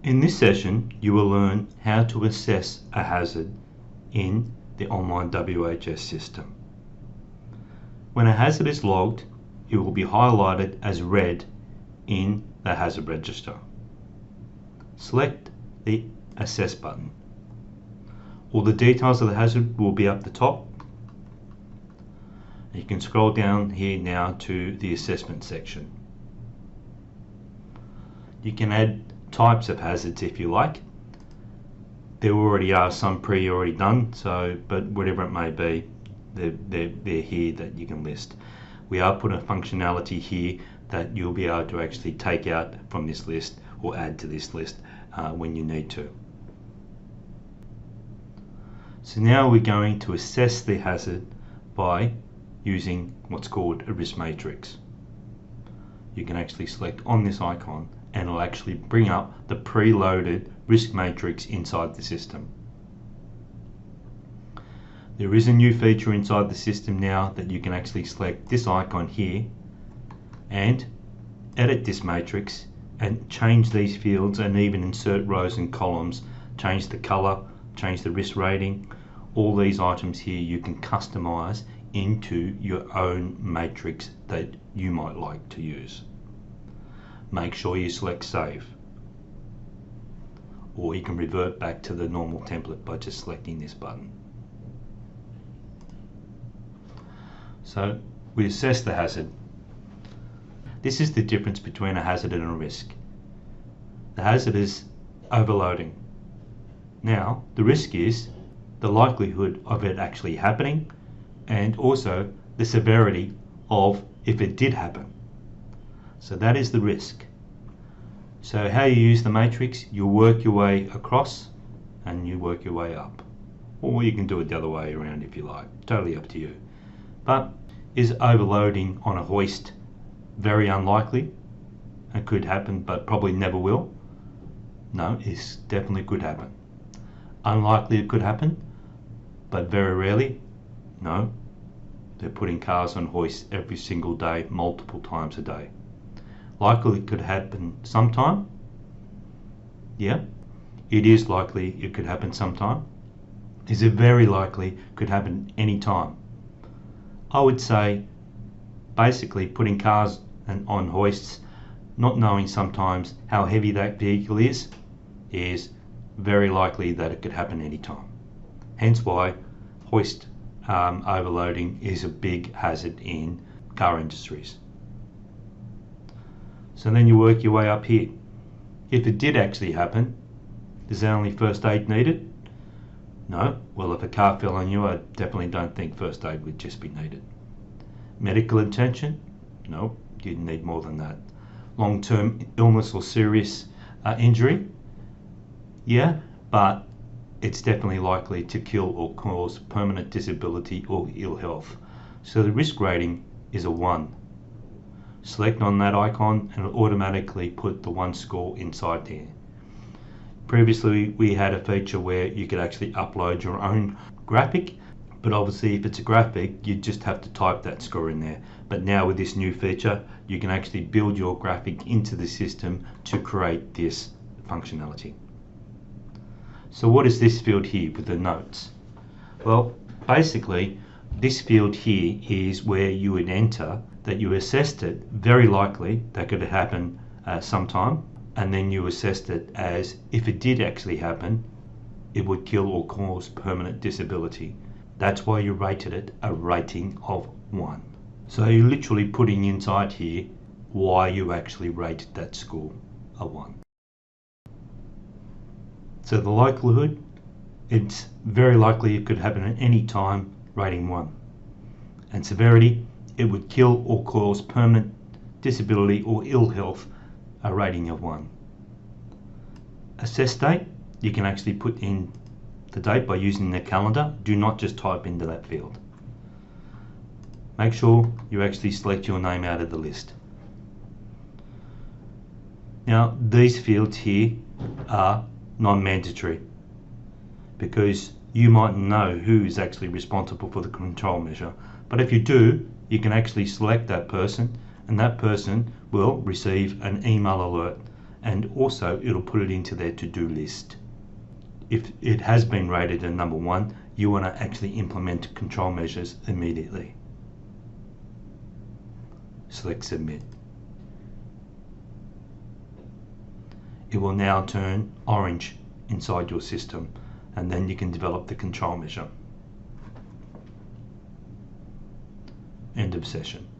In this session, you will learn how to assess a hazard in the online WHS system. When a hazard is logged, it will be highlighted as red in the hazard register. Select the Assess button. All the details of the hazard will be up the top. You can scroll down here now to the assessment section. You can add types of hazards if you like. There already are some already done, but whatever it may be, they're here that you can list. We are putting a functionality here that you'll be able to actually take out from this list or add to this list when you need to. So now we're going to assess the hazard by using what's called a risk matrix. You can actually select on this icon and it'll actually bring up the preloaded risk matrix inside the system. There is a new feature inside the system now that you can actually select this icon here and edit this matrix and change these fields and even insert rows and columns, change the color, change the risk rating. All these items here you can customize into your own matrix that you might like to use. Make sure you select Save, or you can revert back to the normal template by just selecting this button. So we assess the hazard. This is the difference between a hazard and a risk. The hazard is overloading. Now the risk is the likelihood of it actually happening and also the severity of if it did happen. So that is the risk. So how you use the matrix, you work your way across and you work your way up. Or you can do it the other way around if you like, totally up to you. But is overloading on a hoist very unlikely? It could happen but probably never will? No, it definitely could happen. Unlikely it could happen, but very rarely? No. They're putting cars on hoists every single day, multiple times a day. Likely it could happen sometime? Yeah, it is likely it could happen sometime. Is it very likely it could happen any time? I would say basically putting cars on hoists, not knowing sometimes how heavy that vehicle is very likely that it could happen any time. Hence why hoist overloading is a big hazard in car industries. So then you work your way up here. If it did actually happen, is there only first aid needed? No. Well, if a car fell on you, I definitely don't think first aid would just be needed. Medical attention? No, you need more than that. Long-term illness or serious injury? Yeah, but it's definitely likely to kill or cause permanent disability or ill health. So the risk rating is a 1. Select on that icon and it'll automatically put the 1 score inside there. Previously we had a feature where you could actually upload your own graphic, but obviously if it's a graphic you just have to type that score in there. But now with this new feature you can actually build your graphic into the system to create this functionality. So what is this field here with the notes? Well, basically this field here is where you would enter that you assessed it very likely that could happen sometime, and then you assessed it as if it did actually happen, it would kill or cause permanent disability. That's why you rated it a rating of 1. So you're literally putting inside here why you actually rated that score a 1. So the likelihood, it's very likely it could happen at any time, rating 1. And severity, it would kill or cause permanent disability or ill health, a rating of 1. Assess date, you can actually put in the date by using the calendar. Do not just type into that field. Make sure you actually select your name out of the list. Now these fields here are non-mandatory because you might know who is actually responsible for the control measure, but if you do, you can actually select that person and that person will receive an email alert and also it'll put it into their to-do list. If it has been rated a number 1, you want to actually implement control measures immediately. Select submit. It will now turn orange inside your system, and then you can develop the control measure. End of session.